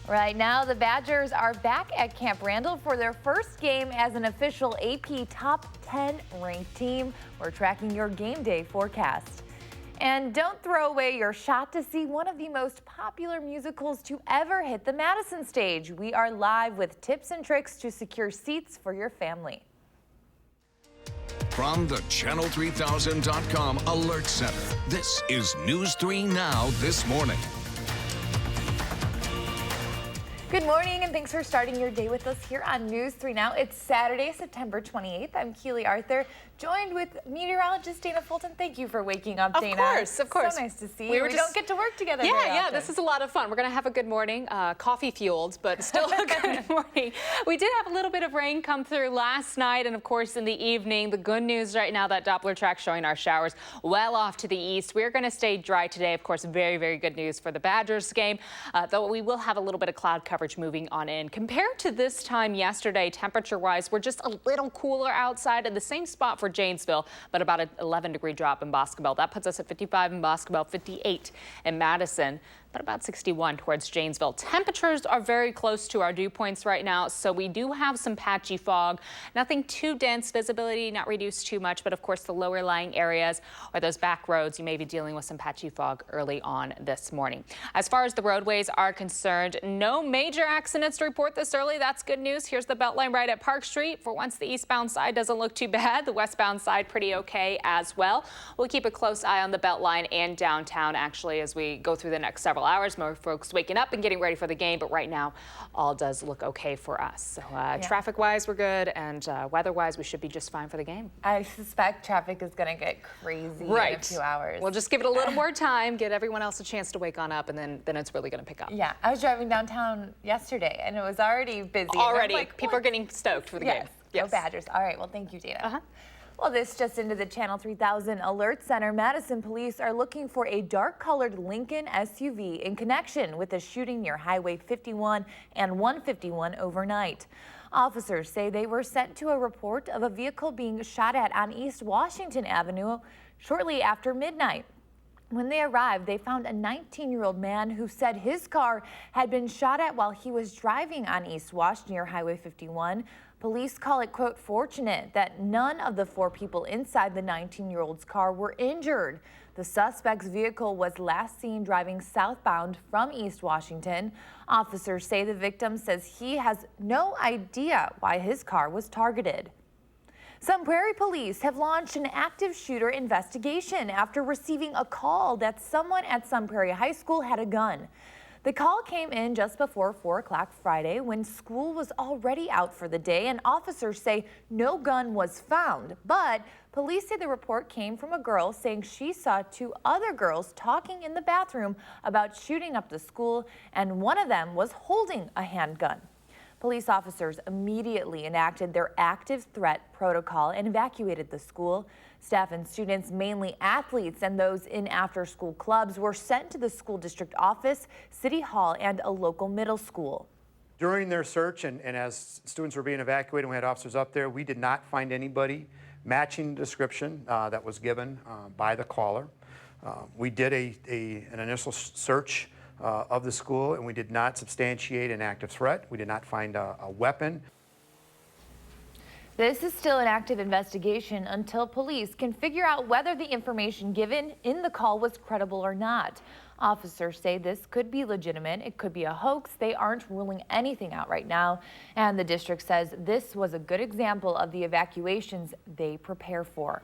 Right now, the Badgers are back at Camp Randall for their first game as an official AP Top 10 ranked team. We're tracking your game day forecast. And don't throw away your shot to see one of the most popular musicals to ever hit the Madison stage. We are live with tips and tricks to secure seats for your family. From the Channel3000.com Alert Center, this is News 3 Now This Morning. Good morning, and thanks for starting your day with us here on News 3 Now. It's Saturday, September 28th. I'm Keely Arthur, joined with meteorologist Dana Fulton. Thank you for waking up, Dana. Of course. So nice to see you. We don't get to work together very often. This is a lot of fun. We're going to have a good morning, coffee-fueled, but still a good morning. We did have a little bit of rain come through last night and, of course, in the evening. The good news right now, that Doppler track showing our showers well off to the east. We're going to stay dry today. Of course, very, very good news for the Badgers game, though we will have a little bit of cloud coverage moving on in. Compared to this time yesterday, temperature-wise, we're just a little cooler outside in the same spot for Janesville, but about an 11-degree drop in Boscobel. That puts us at 55 in Boscobel, 58 in Madison, but about 61 towards Janesville. Temperatures are very close to our dew points right now, so we do have some patchy fog. Nothing too dense, visibility not reduced too much, but of course the lower lying areas or those back roads, you may be dealing with some patchy fog early on this morning. As far as the roadways are concerned, no major accidents to report this early. That's good news. Here's the Beltline right at Park Street. For once, the eastbound side doesn't look too bad. The westbound side pretty okay as well. We'll keep a close eye on the Beltline and downtown actually as we go through the next several hours. More folks waking up and getting ready for the game, but right now all does look okay for us. So traffic-wise, we're good, and weather-wise, we should be just fine for the game. I suspect traffic is going to get crazy in a few hours. We'll just give it a little more time, get everyone else a chance to wake on up, and then it's really going to pick up. Yeah, I was driving downtown yesterday, and it was already busy. Already, like, people are getting stoked for the game. Yes, go Badgers. All right, well, thank you, Dana. Well, this just into the Channel 3000 Alert Center. Madison police are looking for a dark-colored Lincoln SUV in connection with a shooting near Highway 51 and 151 overnight. Officers say they were sent to a report of a vehicle being shot at on East Washington Avenue shortly after midnight. When they arrived, they found a 19-year-old man who said his car had been shot at while he was driving on East Wash near Highway 51. Police call it, quote, fortunate that none of the 4 people inside the 19-year-old's car were injured. The suspect's vehicle was last seen driving southbound from East Washington. Officers say the victim says he has no idea why his car was targeted. Some Prairie police have launched an active shooter investigation after receiving a call that someone at Sun Prairie High School had a gun. The call came in just before 4 o'clock Friday when school was already out for the day, and officers say no gun was found. But police say the report came from a girl saying she saw 2 other girls talking in the bathroom about shooting up the school, and one of them was holding a handgun. Police officers immediately enacted their active threat protocol and evacuated the school. Staff and students, mainly athletes and those in after-school clubs, were sent to the school district office, city hall, and a local middle school. During their search and as students were being evacuated, we had officers up there. We did not find anybody matching the description that was given by the caller. We did an initial search of the school, and we did not substantiate an active threat. We did not find a weapon. This is still an active investigation until police can figure out whether the information given in the call was credible or not. Officers say this could be legitimate. It could be a hoax. They aren't ruling anything out right now. And the district says this was a good example of the evacuations they prepare for.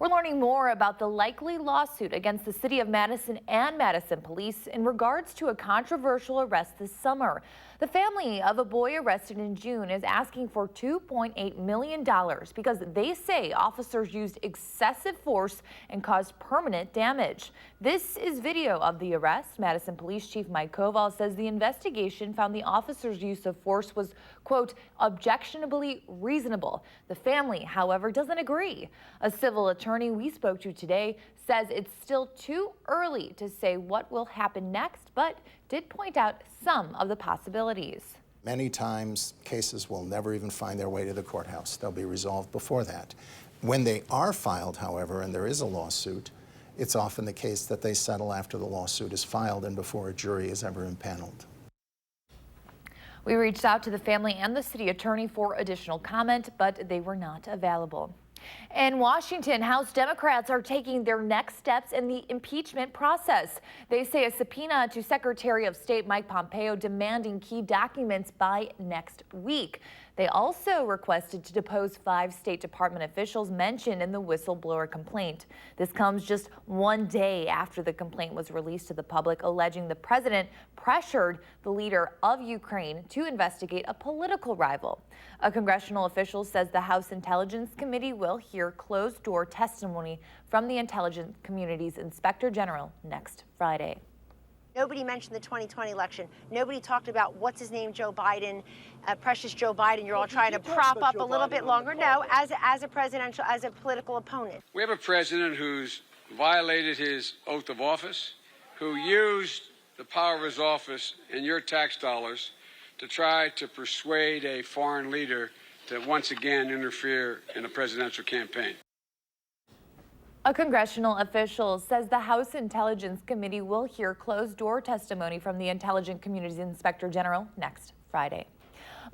We're learning more about the likely lawsuit against the city of Madison and Madison police in regards to a controversial arrest this summer. The family of a boy arrested in June is asking for $2.8 million because they say officers used excessive force and caused permanent damage. This is video of the arrest. Madison Police Chief Mike Koval says the investigation found the officers' use of force was, quote, objectionably reasonable. The family, however, doesn't agree. A civil attorney we spoke to today says it's still too early to say what will happen next, but did point out some of the possibilities. Many times, cases will never even find their way to the courthouse. They'll be resolved before that. When they are filed, however, and there is a lawsuit, it's often the case that they settle after the lawsuit is filed and before a jury is ever impaneled. We reached out to the family and the city attorney for additional comment, but they were not available. In Washington, House Democrats are taking their next steps in the impeachment process. They say a subpoena to Secretary of State Mike Pompeo demanding key documents by next week. They also requested to depose 5 State Department officials mentioned in the whistleblower complaint. This comes just one day after the complaint was released to the public, alleging the president pressured the leader of Ukraine to investigate a political rival. A congressional official says the House Intelligence Committee will hear closed-door testimony from the intelligence community's Inspector General next Friday. Nobody mentioned the 2020 election. Nobody talked about what's his name, Joe Biden, precious Joe Biden. You're all trying to prop up a little bit longer. No, as a political opponent. We have a president who's violated his oath of office, who used the power of his office and your tax dollars to try to persuade a foreign leader to once again interfere in a presidential campaign. A congressional official says the House Intelligence Committee will hear closed-door testimony from the intelligence community's Inspector General next Friday.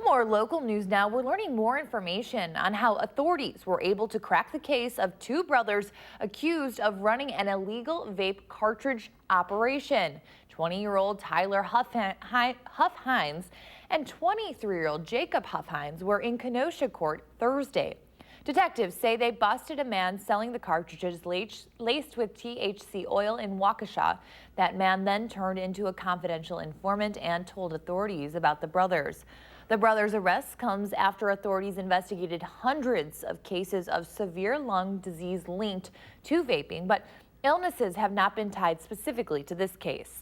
More local news now. We're learning more information on how authorities were able to crack the case of 2 brothers accused of running an illegal vape cartridge operation. 20-year-old Tyler Huff-Hines and 23-year-old Jacob Huff-Hines were in Kenosha court Thursday. Detectives say they busted a man selling the cartridges laced with THC oil in Waukesha. That man then turned into a confidential informant and told authorities about the brothers. The brothers' arrest comes after authorities investigated hundreds of cases of severe lung disease linked to vaping, but illnesses have not been tied specifically to this case.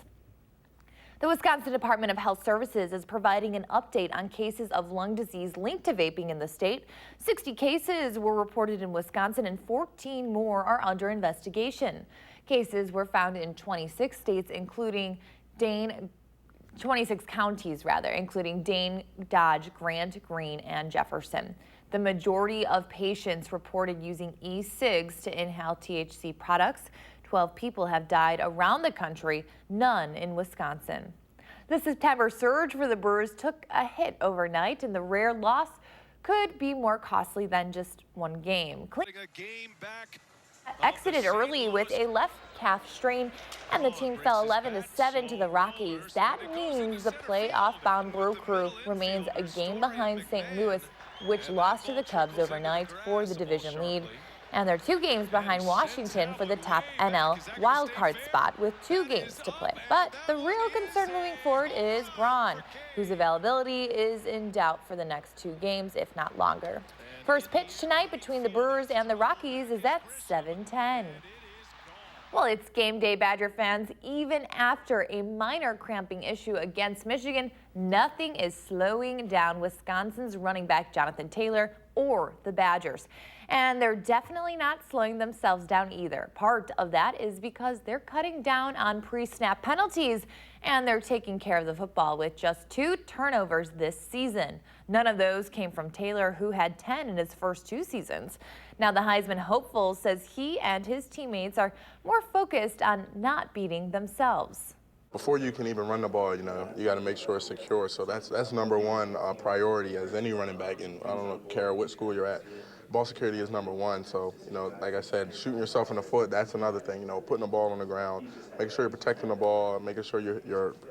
The Wisconsin Department of Health Services is providing an update on cases of lung disease linked to vaping in the state. 60 cases were reported in Wisconsin and 14 more are under investigation. Cases were found in 26 states, including 26 counties, including Dane, Dodge, Grant, Greene, and Jefferson. The majority of patients reported using e-cigs to inhale THC products. 12 people have died around the country, none in Wisconsin. The September surge for the Brewers took a hit overnight, and the rare loss could be more costly than just one game. Exited early with a left calf strain, and the team fell 11-7 to the Rockies. That means the playoff-bound Brew Crew remains a game behind St. Louis, which lost to the Cubs overnight for the division lead. And they're 2 games behind Washington for the top NL wildcard spot with 2 games to play. But the real concern moving forward is Braun, whose availability is in doubt for the next 2 games, if not longer. First pitch tonight between the Brewers and the Rockies is at 7:10. Well, it's game day, Badger fans. Even after a minor cramping issue against Michigan, nothing is slowing down Wisconsin's running back Jonathan Taylor or the Badgers. And they're definitely not slowing themselves down either. Part of that is because they're cutting down on pre-snap penalties, and they're taking care of the football with just 2 turnovers this season. None of those came from Taylor, who had 10 in his first 2 seasons. Now, the Heisman hopeful says he and his teammates are more focused on not beating themselves. Before you can even run the ball, you got to make sure it's secure. So that's number one priority as any running back, and I don't care what school you're at. Ball security is number one. So, like I said, shooting yourself in the foot, that's another thing. Putting the ball on the ground, making sure you're protecting the ball, making sure you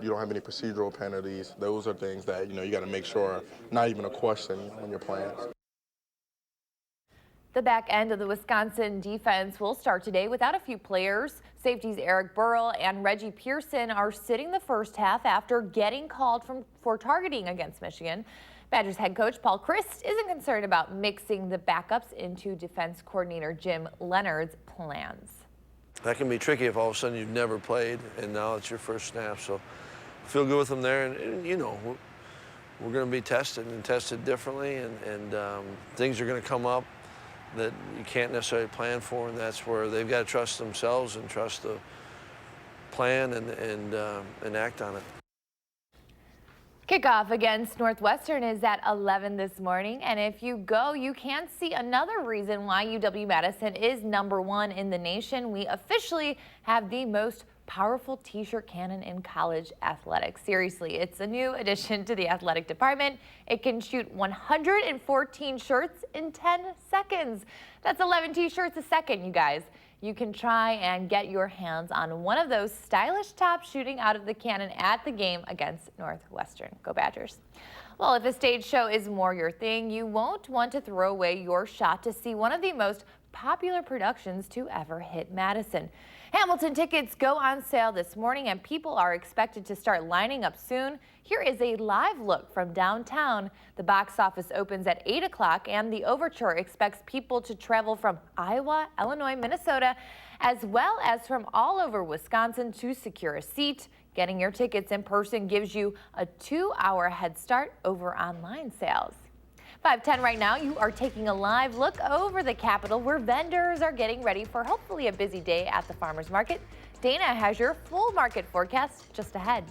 don't have any procedural penalties. Those are things that, you got to make sure not even a question when you're playing. The back end of the Wisconsin defense will start today without a few players. Safeties Eric Burrell and Reggie Pearson are sitting the first half after getting called for targeting against Michigan. Badgers head coach Paul Chryst isn't concerned about mixing the backups into defense coordinator Jim Leonard's plans. That can be tricky if all of a sudden you've never played and now it's your first snap. So feel good with them there, and we're going to be tested and tested differently, and things are going to come up that you can't necessarily plan for, and that's where they've got to trust themselves and trust the plan and act on it. Kickoff against Northwestern is at 11 this morning, and if you go, you can see another reason why UW-Madison is #1 in the nation. We officially have the most powerful t-shirt cannon in college athletics. Seriously, it's a new addition to the athletic department. It can shoot 114 shirts in 10 seconds. That's 11 t-shirts a second, you guys. You can try and get your hands on one of those stylish tops shooting out of the cannon at the game against Northwestern. Go Badgers. Well, if a stage show is more your thing, you won't want to throw away your shot to see one of the most popular productions to ever hit Madison. Hamilton tickets go on sale this morning and people are expected to start lining up soon. Here is a live look from downtown. The box office opens at 8 o'clock and the Overture expects people to travel from Iowa, Illinois, Minnesota, as well as from all over Wisconsin to secure a seat. Getting your tickets in person gives you a 2-hour head start over online sales. 5:10 right now, you are taking a live look over the Capitol where vendors are getting ready for hopefully a busy day at the farmers market. Dana has your full market forecast just ahead.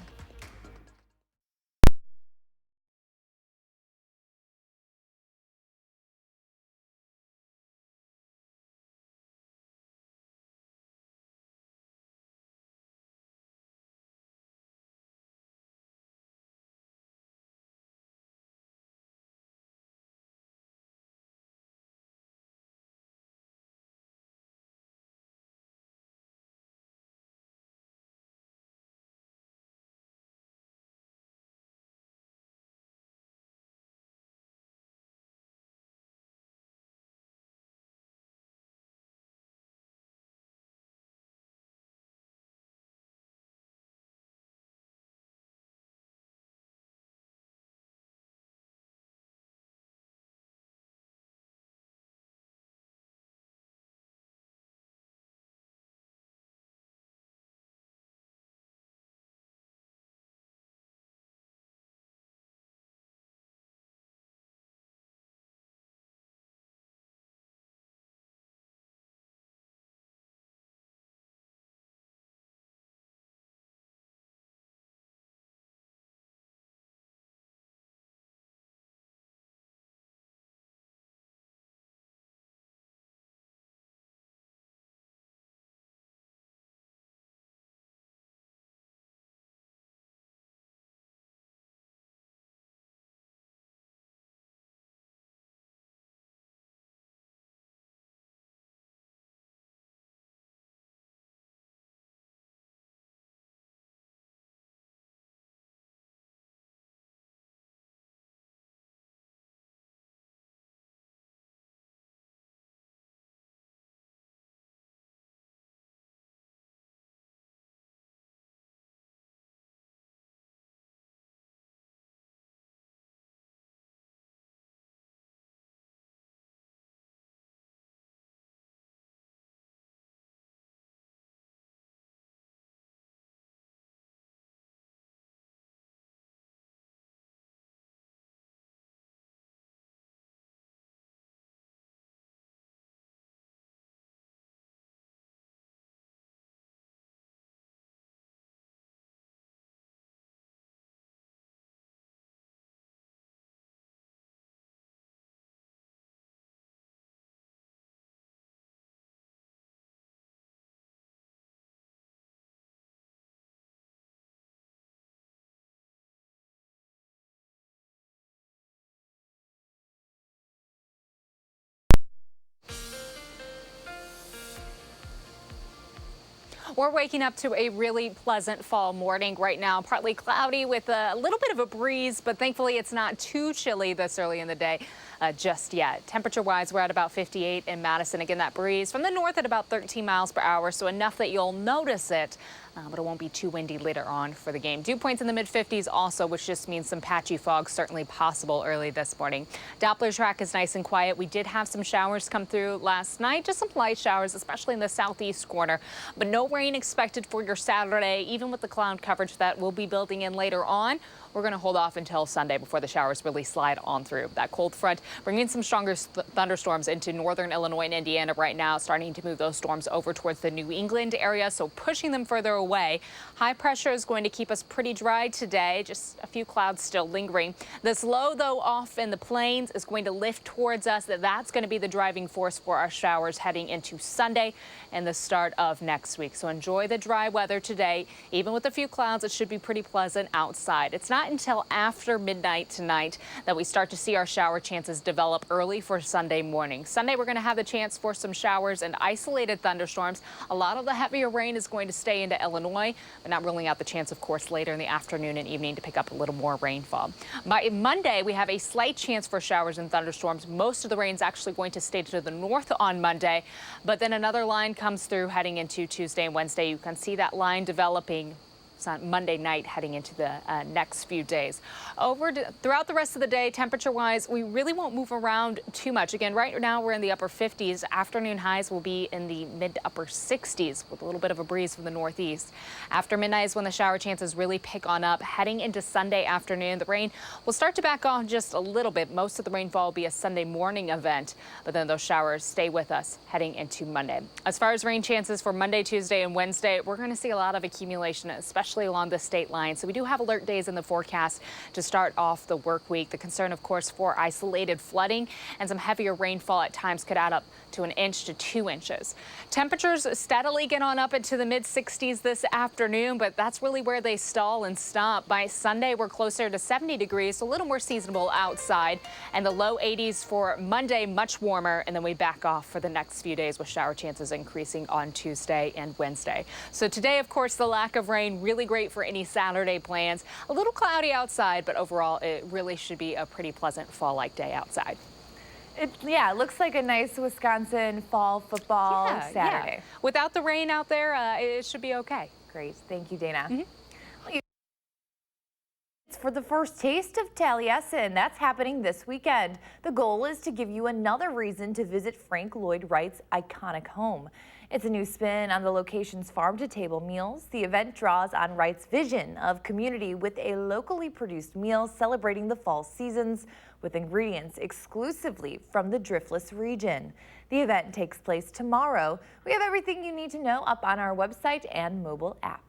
We're waking up to a really pleasant fall morning right now, partly cloudy with a little bit of a breeze, but thankfully it's not too chilly this early in the day just yet. Temperature-wise, we're at about 58 in Madison. Again, that breeze from the north at about 13 miles per hour, so enough that you'll notice it, but it won't be too windy later on for the game. Dew points in the mid-50s also, which just means some patchy fog certainly possible early this morning. Doppler track is nice and quiet. We did have some showers come through last night, just some light showers, especially in the southeast corner, but no rain expected for your Saturday, even with the cloud coverage that will be building in later on. we're going to hold off until Sunday before the showers really slide on through. That cold front bringing some stronger thunderstorms into northern Illinois and Indiana right now, starting to move those storms over towards the New England area, so pushing them further away. High pressure is going to keep us pretty dry today, just a few clouds still lingering. This low, though, off in the plains is going to lift towards us. That's going to be the driving force for our showers heading into Sunday and the start of next week. So enjoy the dry weather today. Even with a few clouds, it should be pretty pleasant outside. It's not until after midnight tonight that we start to see our shower chances develop early for Sunday morning. Sunday, we're going to have the chance for some showers and isolated thunderstorms. A lot of the heavier rain is going to stay into Illinois, but not ruling out the chance, of course, later in the afternoon and evening to pick up a little more rainfall. By Monday, we have a slight chance for showers and thunderstorms. Most of the rain is actually going to stay to the north on Monday, but then another line comes through heading into Tuesday and Wednesday. You can see that line developing on Monday night heading into the next few days. Throughout the rest of the day, temperature-wise, we really won't move around too much. Again, right now we're in the upper 50s. Afternoon highs will be in the mid to upper 60s with a little bit of a breeze from the northeast. After midnight is when the shower chances really pick on up. Heading into Sunday afternoon, the rain will start to back off just a little bit. Most of the rainfall will be a Sunday morning event, but then those showers stay with us heading into Monday. As far as rain chances for Monday, Tuesday, and Wednesday, we're going to see a lot of accumulation, especially along the state line. So we do have alert days in the forecast to start off the work week. The concern, of course, for isolated flooding and some heavier rainfall at times could add up to 1 inch to 2 inches. Temperatures steadily get on up into the mid 60s this afternoon, but that's really where they stall and stop. By Sunday, we're closer to 70 degrees, so a little more seasonable outside, and the low 80s for Monday, much warmer, and then we back off for the next few days with shower chances increasing on Tuesday and Wednesday. So today, of course, the lack of rain really great for any Saturday plans. A little cloudy outside, but overall, it really should be a pretty pleasant fall-like day outside. It looks like a nice Wisconsin fall football Saturday. Yeah. Without the rain out there, it should be okay. Great. Thank you, Dana. It's for the first taste of Taliesin. That's happening this weekend. The goal is to give you another reason to visit Frank Lloyd Wright's iconic home. It's a new spin on the location's farm-to-table meals. The event draws on Wright's vision of community with a locally produced meal celebrating the fall seasons with ingredients exclusively from the Driftless region. The event takes place tomorrow. We have everything you need to know up on our website and mobile app.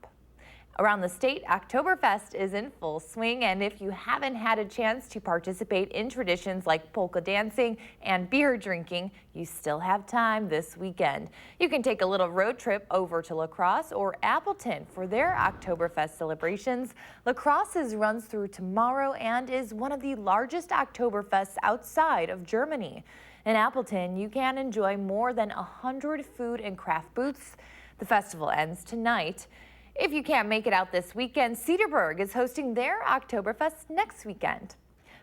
Around the state, Oktoberfest is in full swing, and if you haven't had a chance to participate in traditions like polka dancing and beer drinking, you still have time this weekend. You can take a little road trip over to La Crosse or Appleton for their Oktoberfest celebrations. La Crosse's runs through tomorrow and is one of the largest Oktoberfests outside of Germany. In Appleton, you can enjoy more than 100 food and craft booths. The festival ends tonight. If you can't make it out this weekend, Cedarburg is hosting their Oktoberfest next weekend.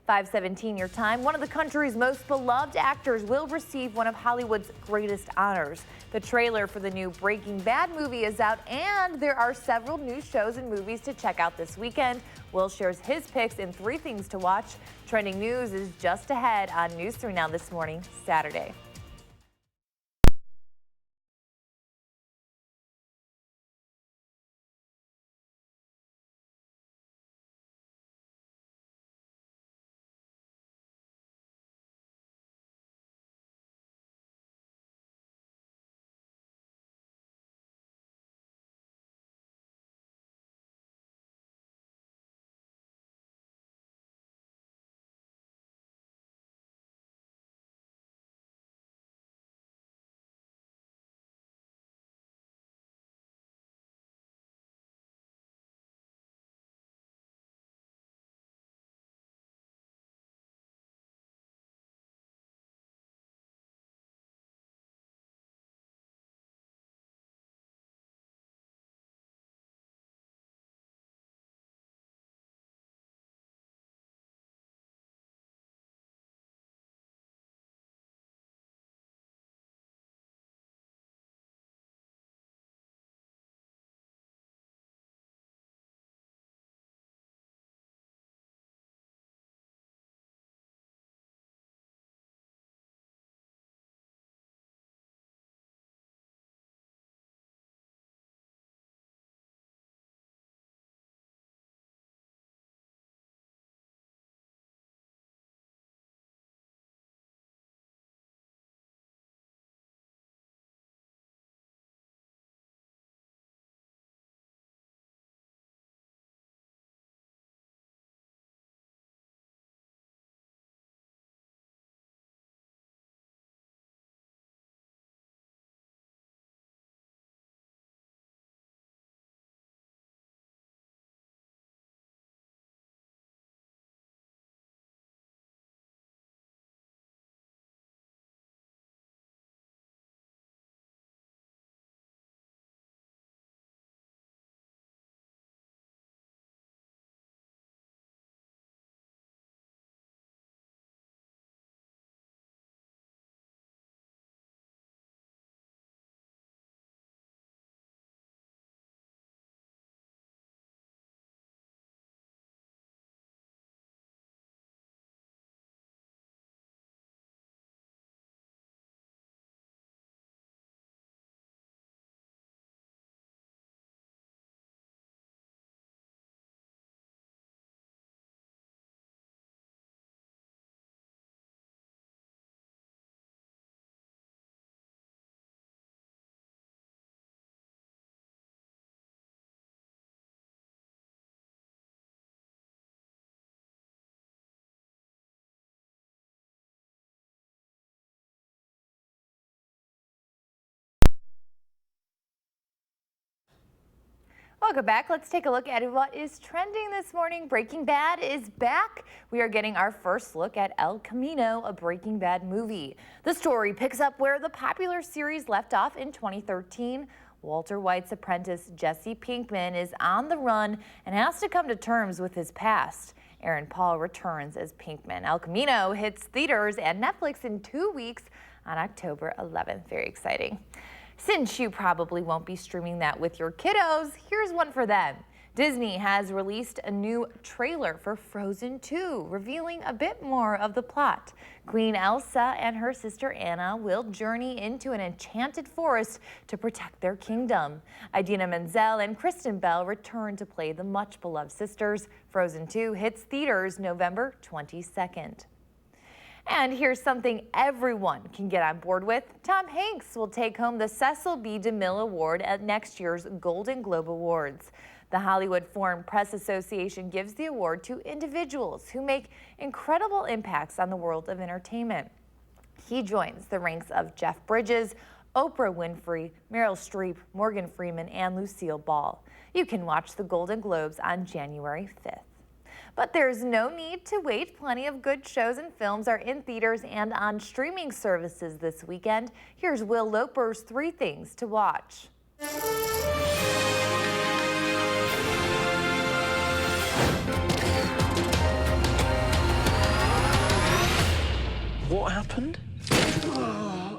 5:17 your time. One of the country's most beloved actors will receive one of Hollywood's greatest honors. The trailer for the new Breaking Bad movie is out, and there are several new shows and movies to check out this weekend. Will shares his picks in 3 things to watch. Trending news is just ahead on News 3 Now this morning, Saturday. Welcome back. Let's take a look at what is trending this morning. Breaking Bad is back. We are getting our first look at El Camino, a Breaking Bad movie. The story picks up where the popular series left off in 2013. Walter White's apprentice Jesse Pinkman is on the run and has to come to terms with his past. Aaron Paul returns as Pinkman. El Camino hits theaters and Netflix in 2 weeks on October 11th. Very exciting. Since you probably won't be streaming that with your kiddos, here's one for them. Disney has released a new trailer for Frozen 2, revealing a bit more of the plot. Queen Elsa and her sister Anna will journey into an enchanted forest to protect their kingdom. Idina Menzel and Kristen Bell return to play the much-beloved sisters. Frozen 2 hits theaters November 22nd. And here's something everyone can get on board with. Tom Hanks will take home the Cecil B. DeMille Award at next year's Golden Globe Awards. The Hollywood Foreign Press Association gives the award to individuals who make incredible impacts on the world of entertainment. He joins the ranks of Jeff Bridges, Oprah Winfrey, Meryl Streep, Morgan Freeman, and Lucille Ball. You can watch the Golden Globes on January 5th. But there's no need to wait. Plenty of good shows and films are in theaters and on streaming services this weekend. Here's Will Loper's 3 things to watch. What happened?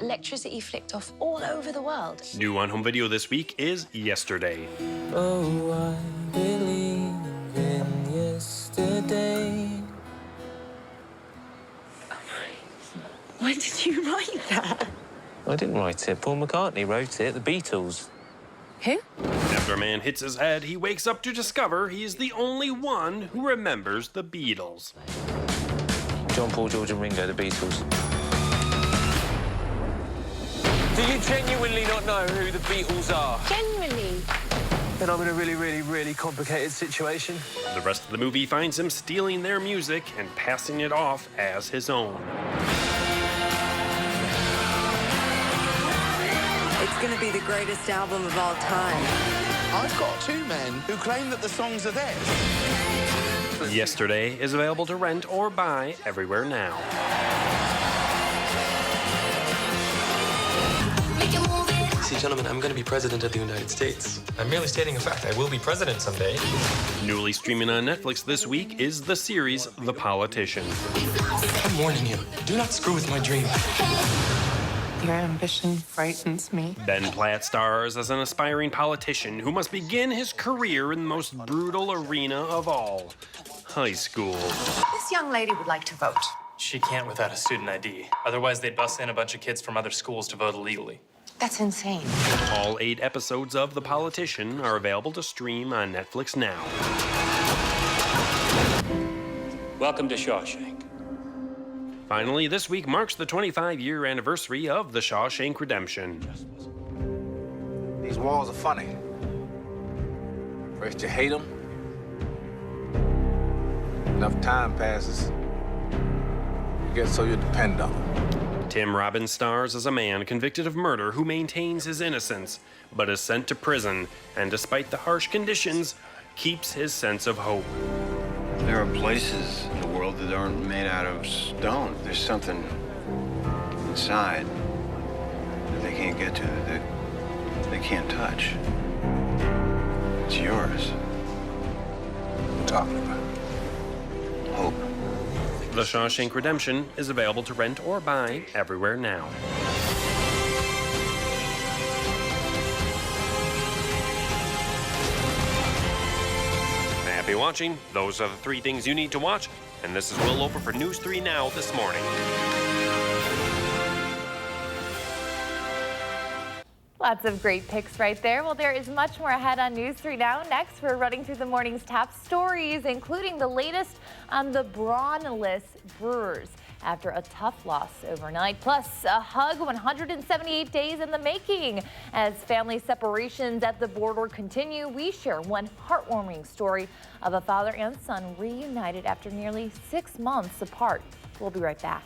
Electricity flicked off all over the world. New on home video this week is Yesterday. Oh, I believe in yesterday. When did you write that? I didn't write it. Paul McCartney wrote it. The Beatles. Who? After a man hits his head, he wakes up to discover he is the only one who remembers the Beatles. John, Paul, George and Ringo, the Beatles. Do you genuinely not know who the Beatles are? Genuinely. Then I'm in a really complicated situation. The rest of the movie finds him stealing their music and passing it off as his own. It's going to be the greatest album of all time. I've got 2 men who claim that the songs are theirs. Yesterday is available to rent or buy everywhere now. See, gentlemen, I'm going to be president of the United States. I'm merely stating a fact. I will be president someday. Newly streaming on Netflix this week is the series The Politician. I'm warning you. Do not screw with my dream. Your ambition frightens me. Ben Platt stars as an aspiring politician who must begin his career in the most brutal arena of all, high school. This young lady would like to vote. She can't without a student ID. Otherwise, they'd bus in a bunch of kids from other schools to vote illegally. That's insane. All 8 episodes of The Politician are available to stream on Netflix now. Welcome to Shawshank. Finally, this week marks the 25-year anniversary of The Shawshank Redemption. These walls are funny. First you hate them. Enough time passes. You get so you depend on them. Tim Robbins stars as a man convicted of murder who maintains his innocence, but is sent to prison, and despite the harsh conditions, keeps his sense of hope. There are places in the world that aren't made out of stone. There's something inside that they can't get to, that they can't touch. It's yours. What are you talking about? Hope. The Shawshank Redemption is available to rent or buy everywhere now. Happy watching. Those are the 3 things you need to watch. And this is Will Loper for News 3 Now this morning. Lots of great picks right there. Well, there is much more ahead on News 3 Now. Next, we're running through the morning's top stories, including the latest on the Brawnless Brewers after a tough loss overnight. Plus, a hug 178 days in the making. As family separations at the border continue, we share one heartwarming story of a father and son reunited after nearly 6 months apart. We'll be right back.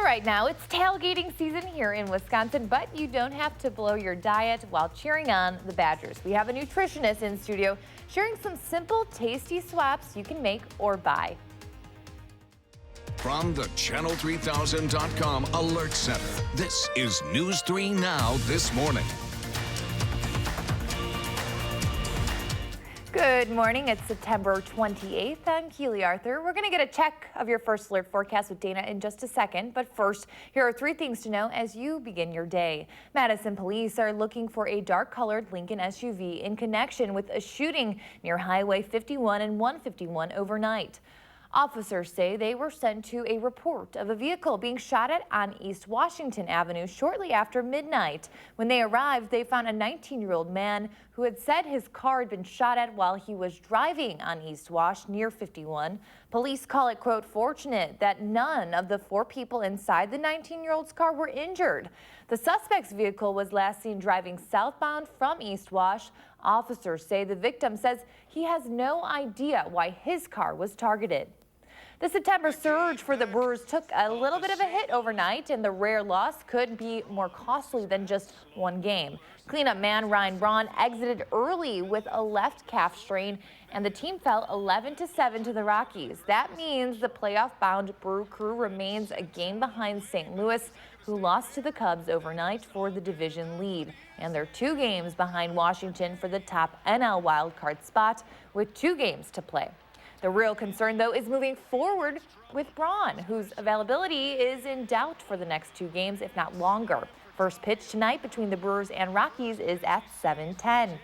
Right now, it's tailgating season here in Wisconsin, but you don't have to blow your diet while cheering on the Badgers. We have a nutritionist in studio sharing some simple, tasty swaps you can make or buy. From the Channel3000.com Alert Center, this is News 3 Now this morning. Good morning. It's September 28th. I'm Keely Arthur. We're going to get a check of your first alert forecast with Dana in just a second. But first, here are 3 things to know as you begin your day. Madison police are looking for a dark-colored Lincoln SUV in connection with a shooting near Highway 51 and 151 overnight. Officers say they were sent to a report of a vehicle being shot at on East Washington Avenue shortly after midnight. When they arrived, they found a 19-year-old man who had said his car had been shot at while he was driving on East Wash near 51. Police call it, quote, fortunate that none of the 4 people inside the 19-year-old's car were injured. The suspect's vehicle was last seen driving southbound from East Wash. Officers say the victim says he has no idea why his car was targeted. The September surge for the Brewers took a little bit of a hit overnight, and the rare loss could be more costly than just one game. Cleanup man Ryan Braun exited early with a left calf strain, and the team fell 11-7 to the Rockies. That means the playoff-bound Brew Crew remains a game behind St. Louis, who lost to the Cubs overnight for the division lead. And they're 2 games behind Washington for the top NL wildcard spot, with 2 games to play. The real concern, though, is moving forward with Braun, whose availability is in doubt for the next 2 games, if not longer. First pitch tonight between the Brewers and Rockies is at 7:10.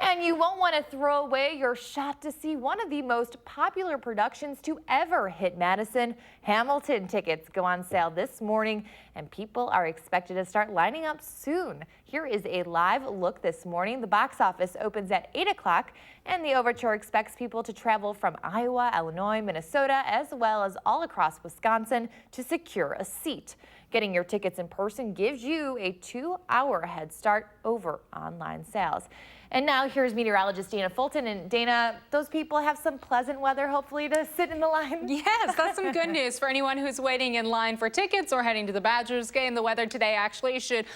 And you won't want to throw away your shot to see one of the most popular productions to ever hit Madison. Hamilton tickets go on sale this morning, and people are expected to start lining up soon. Here is a live look this morning. The box office opens at 8 o'clock, and the Overture expects people to travel from Iowa, Illinois, Minnesota, as well as all across Wisconsin to secure a seat. Getting your tickets in person gives you a 2-hour head start over online sales. And now here's meteorologist Dana Fulton. And Dana, those people have some pleasant weather, hopefully, to sit in the line. Yes, that's some good news for anyone who's waiting in line for tickets or heading to the Badgers game. The weather today actually should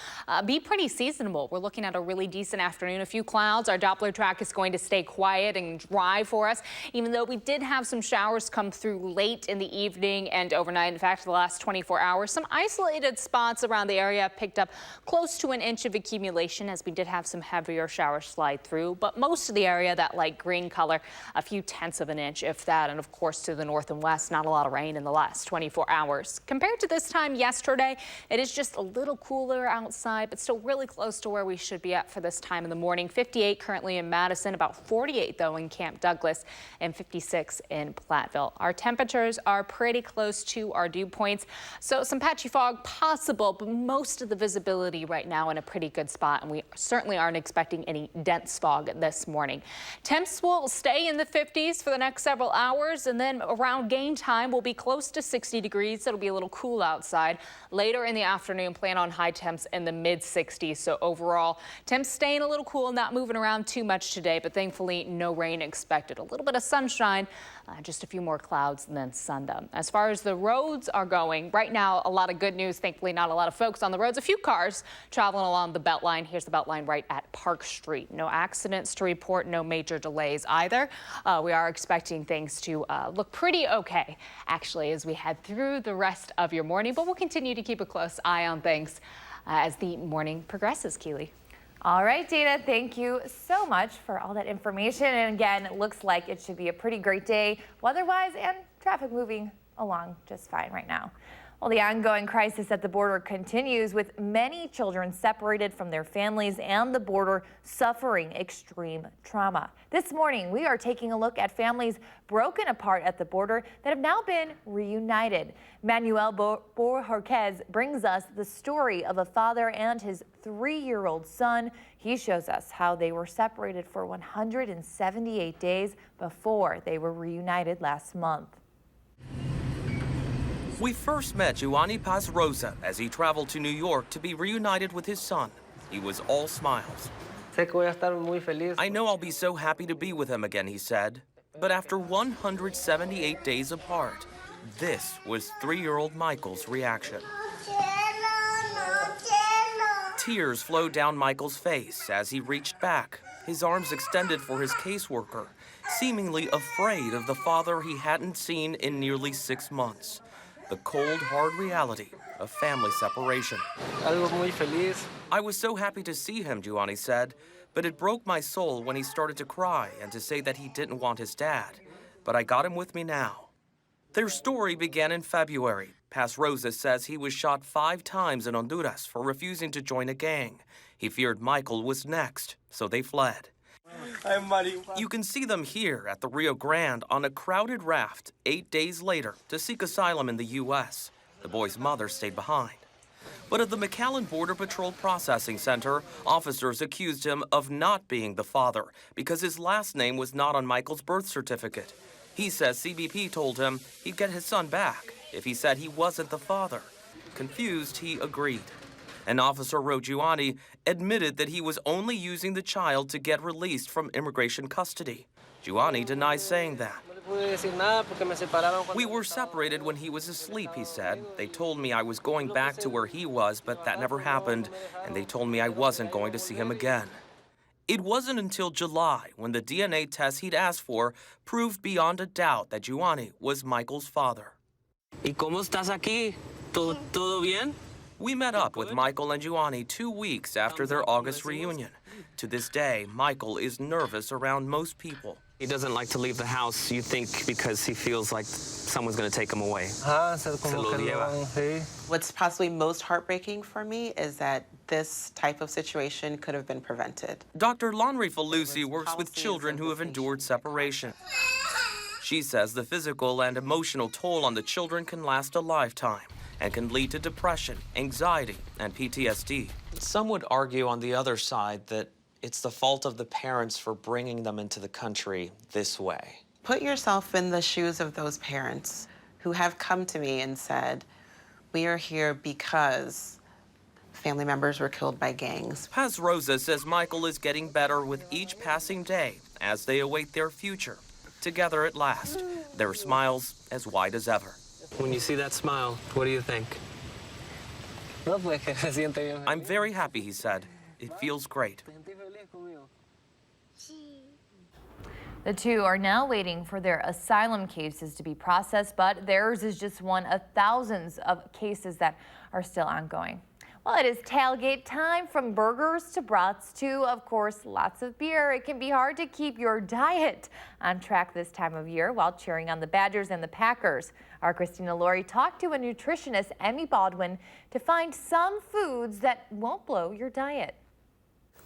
be pretty seasonable. We're looking at a really decent afternoon. A few clouds. Our Doppler track is going to stay quiet and dry for us, even though we did have some showers come through late in the evening and overnight. In fact, the last 24 hours, some isolated spots around the area picked up close to an inch of accumulation, as we did have some heavier showers slide through, but most of the area, that light green color, a few tenths of an inch, if that. And of course, to the north and west, not a lot of rain in the last 24 hours. Compared to this time yesterday, it is just a little cooler outside, but still really close to where we should be at for this time in the morning. 58 currently in Madison, about 48 though in Camp Douglas, and 56 in Platteville. Our temperatures are pretty close to our dew points, so some patchy fog possible, but most of the visibility right now in a pretty good spot, and we certainly aren't expecting any dense fog this morning. Temps will stay in the 50s for the next several hours, and then around game time will be close to 60 degrees. It'll be a little cool outside. Later in the afternoon, plan on high temps in the mid 60s. So overall, temps staying a little cool, not moving around too much today, but thankfully no rain expected. A little bit of sunshine, just a few more clouds and then sundown. As far as the roads are going, right now, a lot of good news. Thankfully, not a lot of folks on the roads. A few cars traveling along the Beltline. Here's the Beltline right at Park Street. No accidents to report, no major delays either. We are expecting things to look pretty okay, actually, as we head through the rest of your morning, but we'll continue to keep a close eye on things as the morning progresses, Keely. All right, Dana, thank you so much for all that information. And again, it looks like it should be a pretty great day weather-wise, and traffic moving along just fine right now. Well, the ongoing crisis at the border continues, with many children separated from their families and the border suffering extreme trauma. This morning, we are taking a look at families broken apart at the border that have now been reunited. Manuel Borjorquez brings us the story of a father and his 3-year-old son. He shows us how they were separated for 178 days before they were reunited last month. We first met Giovanni Paz Rosa as he traveled to New York to be reunited with his son. He was all smiles. I know I'll be so happy to be with him again, he said. But after 178 days apart, This was 3-year-old Michael's reaction. Tears flowed down Michael's face as he reached back, his arms extended for his caseworker, seemingly afraid of the father he hadn't seen in nearly 6 months. The cold, hard reality of family separation. I was so happy to see him, Giovanni said, but it broke my soul when he started to cry and to say that he didn't want his dad. But I got him with me now. Their story began in February. Paz Rosas says he was shot 5 times in Honduras for refusing to join a gang. He feared Michael was next, so they fled. You can see them here at the Rio Grande on a crowded raft 8 days later to seek asylum in the U.S. The boy's mother stayed behind. But at the McAllen Border Patrol Processing Center, officers accused him of not being the father because his last name was not on Michael's birth certificate. He says CBP told him he'd get his son back if he said he wasn't the father. Confused, he agreed. And Officer Rogiani admitted that he was only using the child to get released from immigration custody. Giovanni denies saying that. We were separated when he was asleep, he said. They told me I was going back to where he was, but that never happened, and they told me I wasn't going to see him again. It wasn't until July when the DNA test he'd asked for proved beyond a doubt that Giovanni was Michael's father. ¿Y cómo estás aquí? ¿Todo bien? We met up with Michael and Giovanni 2 weeks after their August reunion. To this day, Michael is nervous around most people. He doesn't like to leave the house, you think, because he feels like someone's going to take him away. What's possibly most heartbreaking for me is that this type of situation could have been prevented. Dr. Lonry Falusi works with children who have endured separation. She says the physical and emotional toll on the children can last a lifetime and can lead to depression, anxiety, and PTSD. Some would argue on the other side that it's the fault of the parents for bringing them into the country this way. Put yourself in the shoes of those parents who have come to me and said, we are here because family members were killed by gangs. Paz Rosa says Michael is getting better with each passing day as they await their future. Together at last, their smiles as wide as ever. When you see that smile, what do you think? I'm very happy, he said. It feels great. The two are now waiting for their asylum cases to be processed, but theirs is just one of thousands of cases that are still ongoing. Well, it is tailgate time, from burgers to brats to, of course, lots of beer. It can be hard to keep your diet on track this time of year while cheering on the Badgers and the Packers. Our Christina Laurie talked to a nutritionist, Emmy Baldwin, to find some foods that won't blow your diet.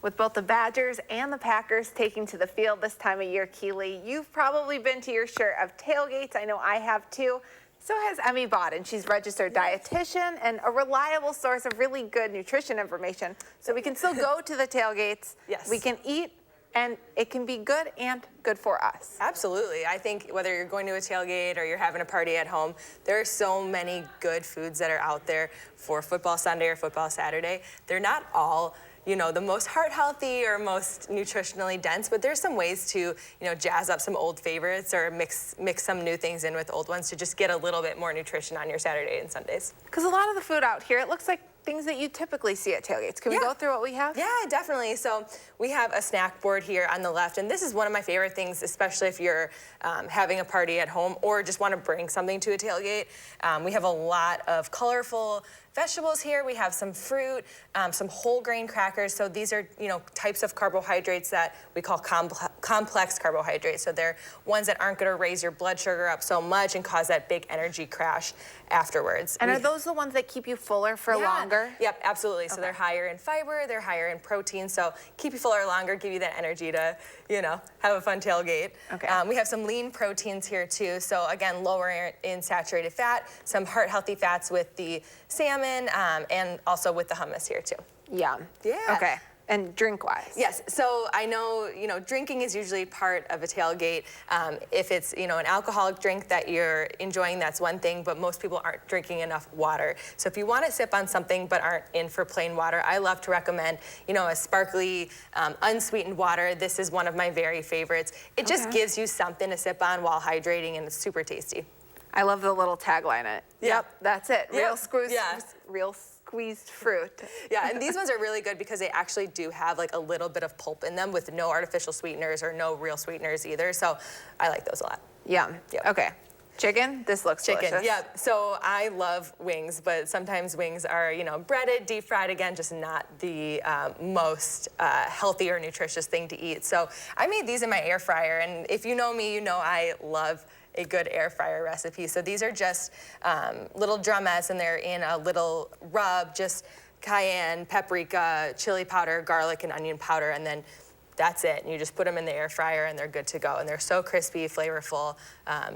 With both the Badgers and the Packers taking to the field this time of year, Keely, you've probably been to your share of tailgates. I know I have too. So has Emmy Bawden. She's a registered dietitian and a reliable source of really good nutrition information. So we can still go to the tailgates. Yes. We can eat, and it can be good and good for us. Absolutely. I think whether you're going to a tailgate or you're having a party at home, there are so many good foods that are out there for football Sunday or football Saturday. They're not all, you know, the most heart healthy or most nutritionally dense, but there's some ways to, you know, jazz up some old favorites or mix some new things in with old ones to just get a little bit more nutrition on your Saturday and Sundays. Because a lot of the food out here, it looks like things that you typically see at tailgates. Can we go through what we have? Yeah, definitely. So we have a snack board here on the left, and this is one of my favorite things, especially if you're having a party at home or just want to bring something to a tailgate. We have a lot of colorful vegetables here. We have some fruit, some whole grain crackers. So these are, you know, types of carbohydrates that we call complex carbohydrates. So they're ones that aren't going to raise your blood sugar up so much and cause that big energy crash afterwards. And are those the ones that keep you fuller for longer? Yep, absolutely. So they're higher in fiber, they're higher in protein. So keep you fuller longer, give you that energy to, you know, have a fun tailgate. Okay. We have some lean proteins here too. So again, lower in saturated fat, some heart healthy fats with the salmon, and also with the hummus here too. Yum. Yeah. Okay. And drink-wise? Yes. So I know, you know, drinking is usually part of a tailgate. If it's, you know, an alcoholic drink that you're enjoying, that's one thing, but most people aren't drinking enough water. So if you want to sip on something but aren't in for plain water, I love to recommend, you know, a sparkly, unsweetened water. This is one of my very favorites. It just gives you something to sip on while hydrating, and it's super tasty. I love the little tagline. Yep, that's it. Real squeezed, real squeezed fruit. Yeah, and these ones are really good because they actually do have like a little bit of pulp in them with no artificial sweeteners or no real sweeteners either. So I like those a lot. Yum. Yep. Okay. Chicken. This looks delicious. Yeah. So I love wings, but sometimes wings are, you know, breaded, deep fried. Again, just not the most healthy or nutritious thing to eat. So I made these in my air fryer, and if you know me, you know I love a good air fryer recipe. So these are just little drumettes, and they're in a little rub, just cayenne, paprika, chili powder, garlic, and onion powder, and then that's it. And you just put them in the air fryer and they're good to go. And they're so crispy, flavorful.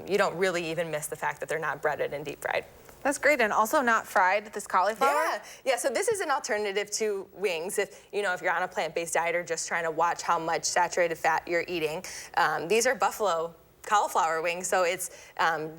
You don't really even miss the fact that they're not breaded and deep fried. That's great, and also not fried, this cauliflower? Yeah, so this is an alternative to wings if you're on a plant-based diet or just trying to watch how much saturated fat you're eating. These are buffalo cauliflower wings, so it's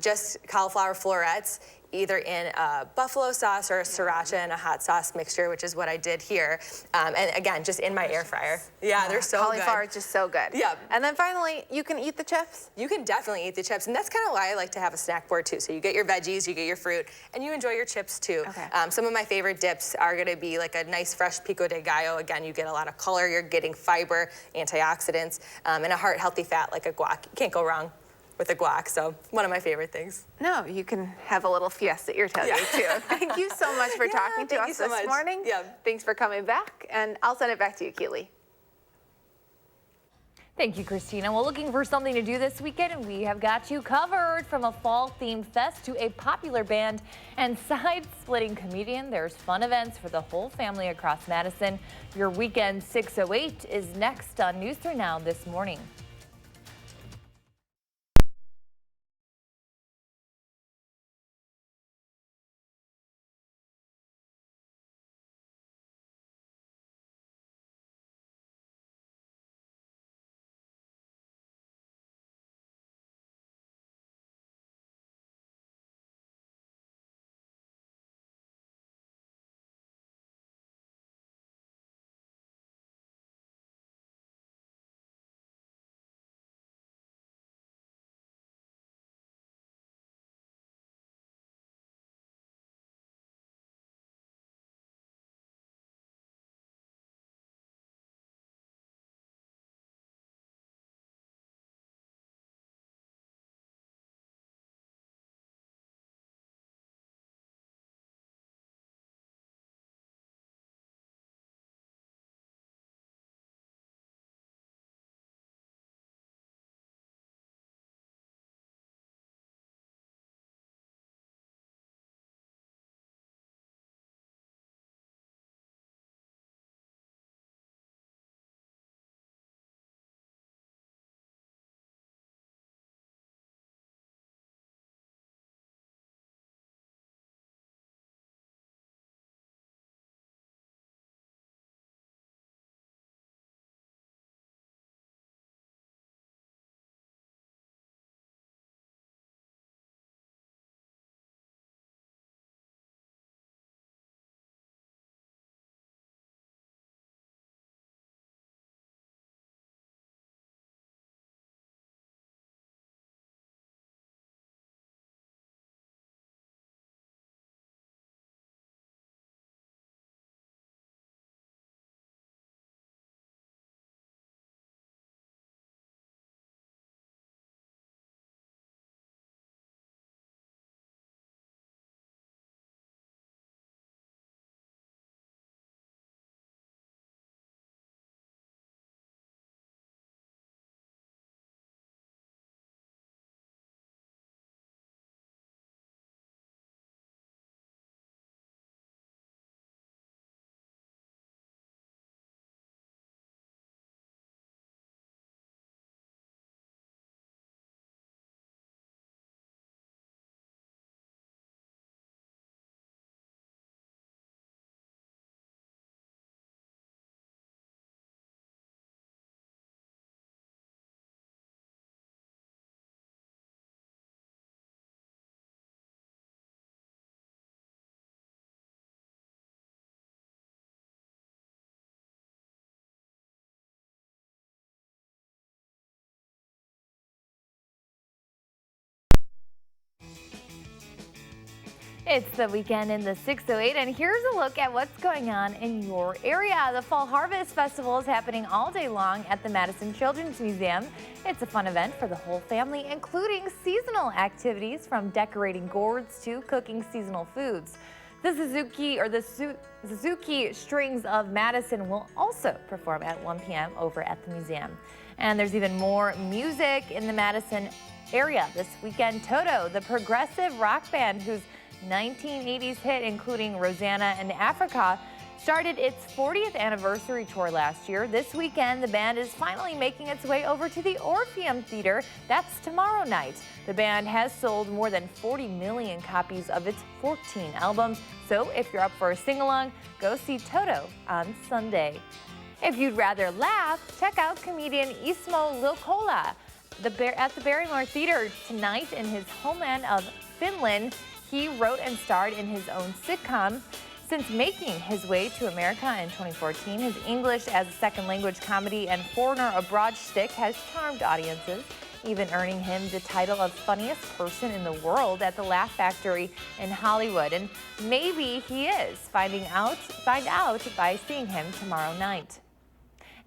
just cauliflower florets, either in a buffalo sauce or a sriracha and a hot sauce mixture, which is what I did here. And again, just in my air fryer. Yeah, they're so good. Cauliflower is just so good. Yeah. And then finally, you can eat the chips? You can definitely eat the chips, and that's kind of why I like to have a snack board too. So you get your veggies, you get your fruit, and you enjoy your chips too. Okay. Some of my favorite dips are gonna be like a nice fresh pico de gallo. Again, you get a lot of color, you're getting fiber, antioxidants, and a heart-healthy fat like a guac. You can't go wrong with a guac, so one of my favorite things. No, you can have a little fiesta at your tailgate too. Thank you so much for talking to us this morning. Yeah. Thanks for coming back, and I'll send it back to you, Keely. Thank you, Christina. Well, looking for something to do this weekend, and we have got you covered. From a fall-themed fest to a popular band and side-splitting comedian, there's fun events for the whole family across Madison. Your Weekend 608 is next on News 3 Now this morning. It's the weekend in the 608, and here's a look at what's going on in your area. The Fall Harvest Festival is happening all day long at the Madison Children's Museum. It's a fun event for the whole family, including seasonal activities from decorating gourds to cooking seasonal foods. The Suzuki Strings of Madison will also perform at 1 p.m. over at the museum. And there's even more music in the Madison area this weekend. Toto, the progressive rock band whose 1980s hit, including Rosanna and Africa, started its 40th anniversary tour last year. This weekend, the band is finally making its way over to the Orpheum Theater. That's tomorrow night. The band has sold more than 40 million copies of its 14 albums. So if you're up for a sing-along, go see Toto on Sunday. If you'd rather laugh, check out comedian Ismo Lilkola at the Barrymore Theater tonight in his homeland of Finland. He wrote and starred in his own sitcom. Since making his way to America in 2014, his English as a second language comedy and foreigner abroad shtick has charmed audiences, even earning him the title of funniest person in the world at the Laugh Factory in Hollywood. And maybe he is. Find out by seeing him tomorrow night.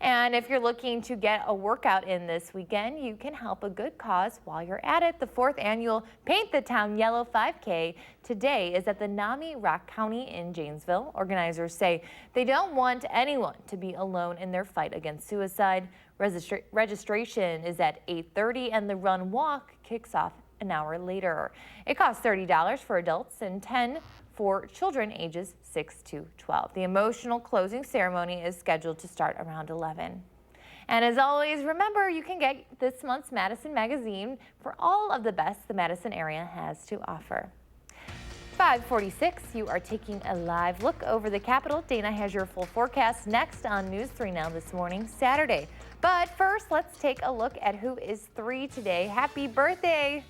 And if you're looking to get a workout in this weekend, you can help a good cause while you're at it. The 4th annual Paint the Town Yellow 5K today is at the NAMI Rock County in Janesville. Organizers say they don't want anyone to be alone in their fight against suicide. Registration is at 8:30 and the run walk kicks off an hour later. It costs $30 for adults and $10 for children ages 6 to 12. The emotional closing ceremony is scheduled to start around 11. And as always, remember you can get this month's Madison magazine for all of the best the Madison area has to offer. 546, you are taking a live look over the Capitol. Dana has your full forecast next on News 3 Now this morning, Saturday. But first, let's take a look at who is 3 today. Happy birthday!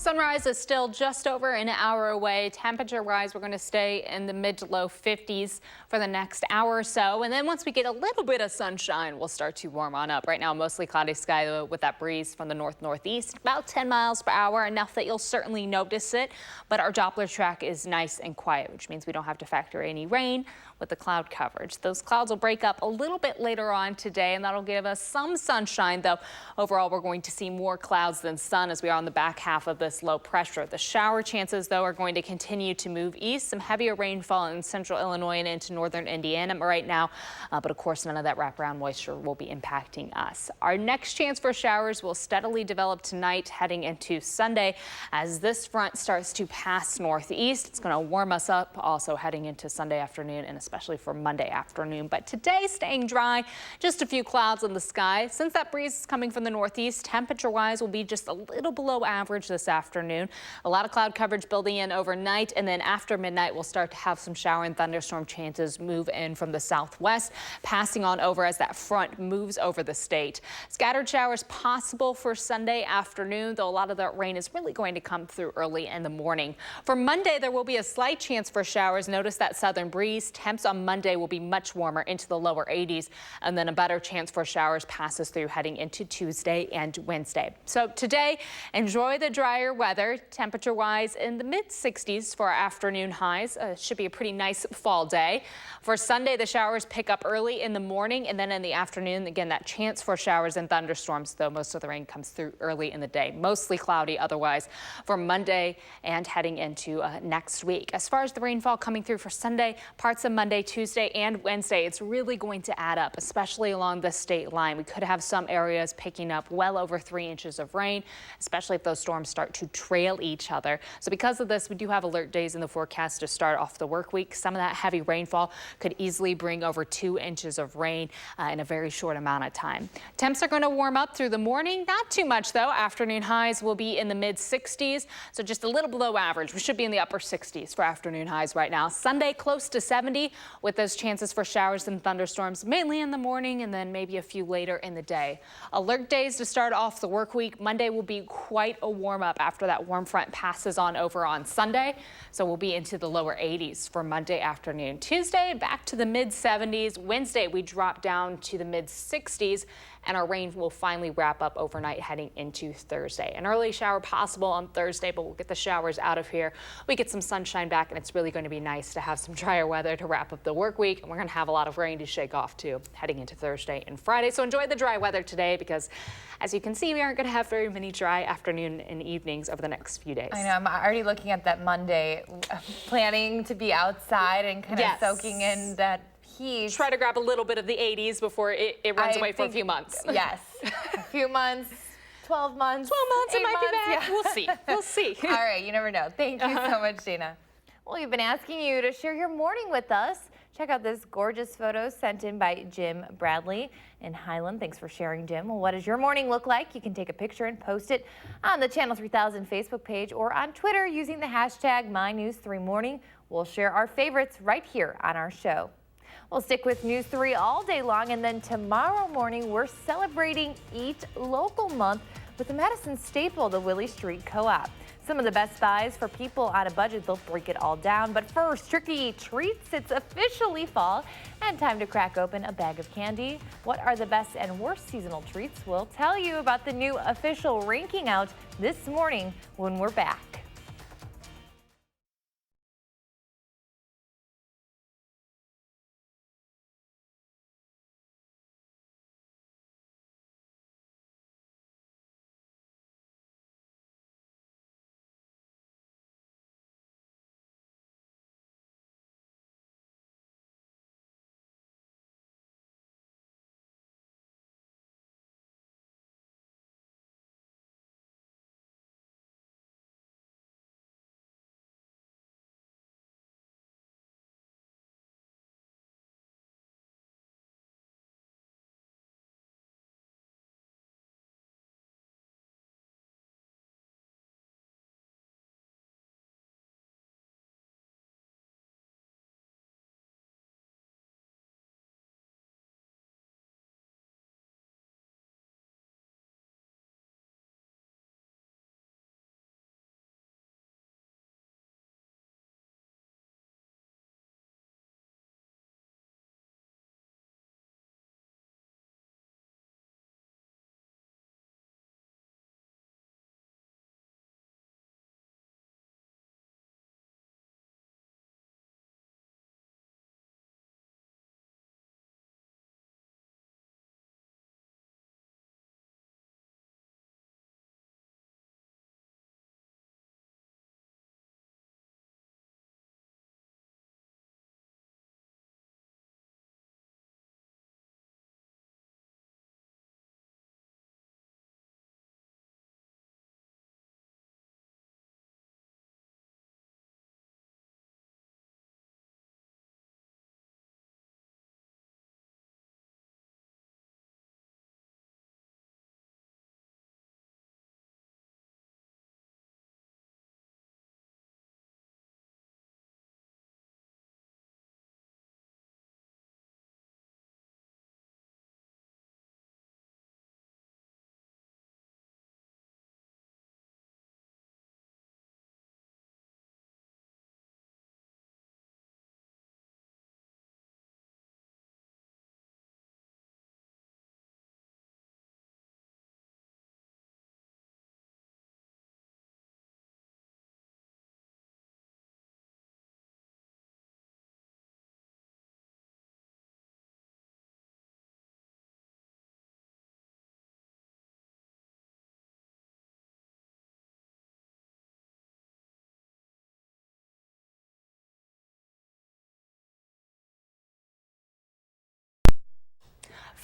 Sunrise is still just over an hour away. Temperature-wise, we're going to stay in the mid to low 50s for the next hour or so. And then once we get a little bit of sunshine, we'll start to warm on up. Right now, mostly cloudy sky though, with that breeze from the north-northeast, about 10 miles per hour, enough that you'll certainly notice it. But our Doppler track is nice and quiet, which means we don't have to factor any rain with the cloud coverage. Those clouds will break up a little bit later on today, and that'll give us some sunshine, though. Overall, we're going to see more clouds than sun as we are on the back half of this low pressure. The shower chances, though, are going to continue to move east. Some heavier rainfall in central Illinois and into northern Indiana right now, but of course, none of that wraparound moisture will be impacting us. Our next chance for showers will steadily develop tonight heading into Sunday as this front starts to pass northeast. It's going to warm us up also heading into Sunday afternoon and especially for Monday afternoon. But today staying dry, just a few clouds in the sky. Since that breeze is coming from the northeast, temperature-wise will be just a little below average this afternoon. A lot of cloud coverage building in overnight, and then after midnight we'll start to have some shower and thunderstorm chances move in from the southwest, passing on over as that front moves over the state. Scattered showers possible for Sunday afternoon, though a lot of that rain is really going to come through early in the morning. For Monday, there will be a slight chance for showers. Notice that southern breeze. Temps on Monday will be much warmer into the lower 80s, and then a better chance for showers passes through heading into Tuesday and Wednesday. So today, enjoy the drier weather. Temperature-wise in the mid-60s for our afternoon highs. Should be a pretty nice fall day. For Sunday, the showers pick up early in the morning, and then in the afternoon, again, that chance for showers and thunderstorms, though most of the rain comes through early in the day. Mostly cloudy otherwise for Monday and heading into next week. As far as the rainfall coming through for Sunday, parts of Monday, Tuesday, and Wednesday, it's really going to add up, especially along the state line. We could have some areas picking up well over 3 inches of rain, especially if those storms start to trail each other. So because of this, we do have alert days in the forecast to start off the work week. Some of that heavy rainfall could easily bring over 2 inches of rain in a very short amount of time. Temps are going to warm up through the morning. Not too much, though. Afternoon highs will be in the mid-60s, so just a little below average. We should be in the upper 60s for afternoon highs right now. Sunday close to 70 with those chances for showers and thunderstorms, mainly in the morning and then maybe a few later in the day. Alert days to start off the work week. Monday will be quite a warm up after that warm front passes on over on Sunday, so we'll be into the lower 80s for Monday afternoon. Tuesday back to the mid-70s. Wednesday we drop down to the mid-60s, and our rain will finally wrap up overnight heading into Thursday. An early shower possible on Thursday, but we'll get the showers out of here. We get some sunshine back, and it's really going to be nice to have some drier weather to wrap up the work week. And we're going to have a lot of rain to shake off too heading into Thursday and Friday. So enjoy the dry weather today because, as you can see, we aren't going to have very many dry afternoon and evenings over the next few days. I know. I'm already looking at that Monday, planning to be outside and kind of soaking in that heat. Try to grab a little bit of the 80s before it runs away for a few months. Yes, a few months, 12 months. 12 months, it might be back. Yeah. We'll see. We'll see. All right, you never know. Thank you so much, Dana. Well, we've been asking you to share your morning with us. Check out this gorgeous photo sent in by Jim Bradley in Highland. Thanks for sharing, Jim. Well, what does your morning look like? You can take a picture and post it on the Channel 3000 Facebook page or on Twitter using the hashtag MyNews3Morning. We'll share our favorites right here on our show. We'll stick with News 3 all day long, and then tomorrow morning we're celebrating Eat Local Month with the Madison staple, the Willie Street Co-op. Some of the best buys for people on a budget. They'll break it all down. But first, Tricky Treats. It's officially fall and time to crack open a bag of candy. What are the best and worst seasonal treats? We'll tell you about the new official ranking out this morning when we're back.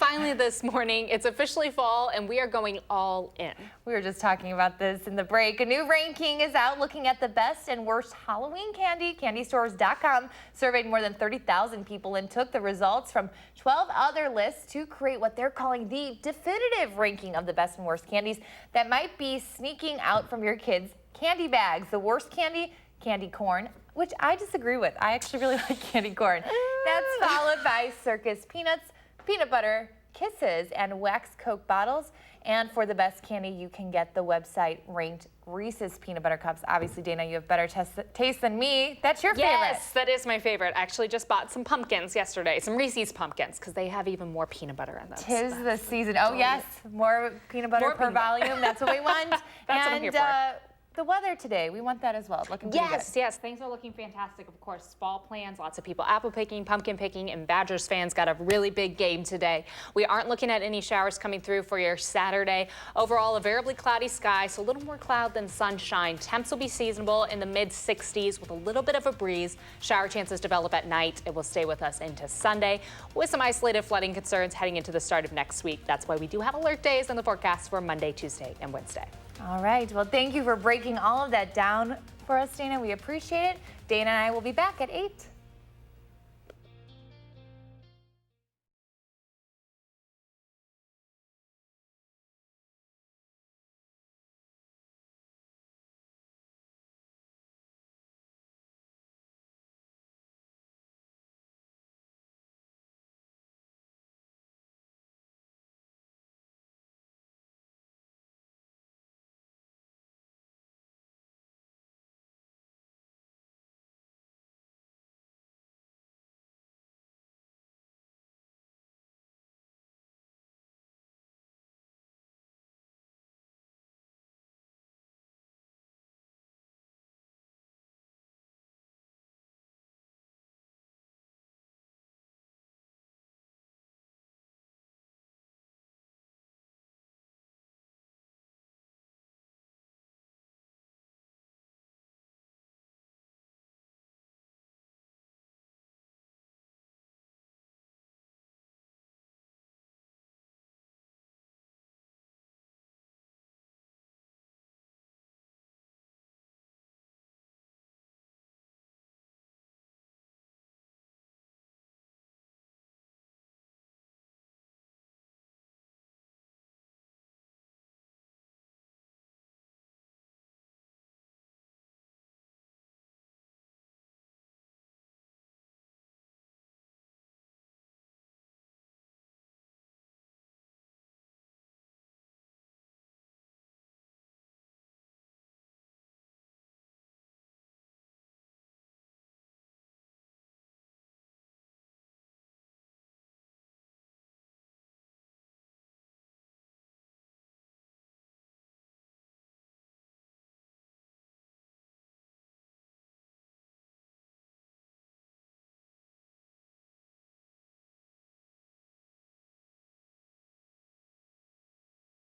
Finally this morning, it's officially fall and we are going all in. We were just talking about this in the break. A new ranking is out looking at the best and worst Halloween candy. Candystores.com surveyed more than 30,000 people and took the results from 12 other lists to create what they're calling the definitive ranking of the best and worst candies that might be sneaking out from your kids' candy bags. The worst candy, candy corn, which I disagree with. I actually really like candy corn. That's followed by Circus Peanuts, Peanut Butter Kisses, and Wax Coke bottles. And for the best candy, you can get the website ranked Reese's Peanut Butter Cups. Obviously, Dana, you have better taste than me. That's your favorite. Yes, that is my favorite. I actually just bought some pumpkins yesterday, some Reese's pumpkins, because they have even more peanut butter in them. Tis the season. Oh, yes, more peanut butter per volume. That's what we want. That's what I'm here for. The weather today, we want that as well. Looking pretty good. Yes, things are looking fantastic. Of course, fall plans, lots of people apple picking, pumpkin picking, and Badgers fans got a really big game today. We aren't looking at any showers coming through for your Saturday. Overall, a variably cloudy sky, so a little more cloud than sunshine. Temps will be seasonable in the mid-60s with a little bit of a breeze. Shower chances develop at night. It will stay with us into Sunday with some isolated flooding concerns heading into the start of next week. That's why we do have alert days in the forecast for Monday, Tuesday, and Wednesday. All right. Well, thank you for breaking all of that down for us, Dana. We appreciate it. Dana and I will be back at 8.